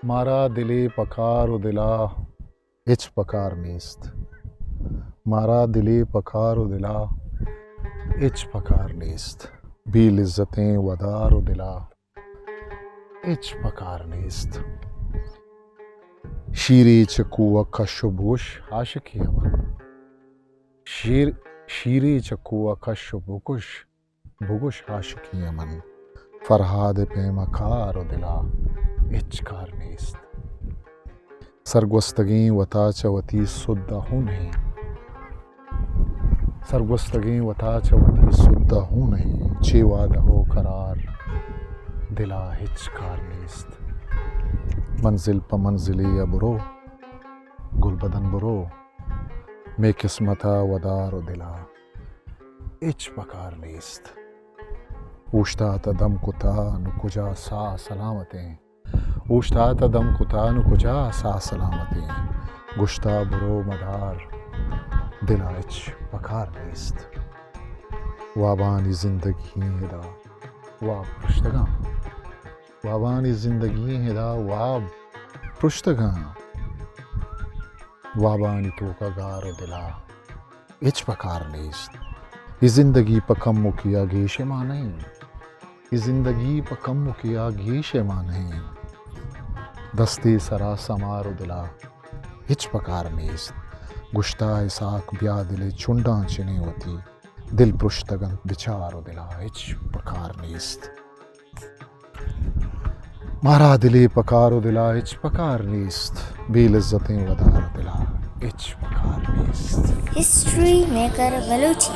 مارا دلی پکار و دلا هیچ پکار نیست. مارا دلی پکار و دلا هیچ پکار نیست. بی لذتیں ودار و دلا هیچ پکار نیست. شیری چکو و کش و بوش عاشقی من. شیری چکو و کش و بگوش عاشقی من. فرهاد پیمکار و دلا هیچ کار نیست. سرگستگیں وطا چوتی سدہ ہوں نہیں. سرگستگیں وطا چوتی سدہ ہوں نہیں. چی وعدہ ہو قرار دلا ہیچ کار نیست. منزل پا منزلی برو گل بدن برو. می قسمتا ودار و دلا هیچ پکار نیست. اوشتاتا دم کتا نو کجا سا سلامتیں. اوشتاتا دم کتا نو کجا سا سلامتیں. گشتا برو مدار دلا هیچ پکار نیست. وابانی زندگی ہدا واب پرشتگاں. وابانی زندگی ہدا واب پرشتگاں. وابانی تو کا گار و دلا هیچ پکار نیست. یہ زندگی پا کم کیا گیش ما نہیں. یہ زندگی پا کم کیا گیش ما نہیں. دستی سرا سمار و دلا ہیچ پکار نیست. گشتا اساک بیا دل چنڈاں چنی ہوتی. دل پرشتگن بچار و دلا ہیچ پکار نیست. مارا دلی پکار و دلا ہیچ پکار نیست. بی لذتیں ودار و دلا ہیچ پکار نیست. History maker Balochi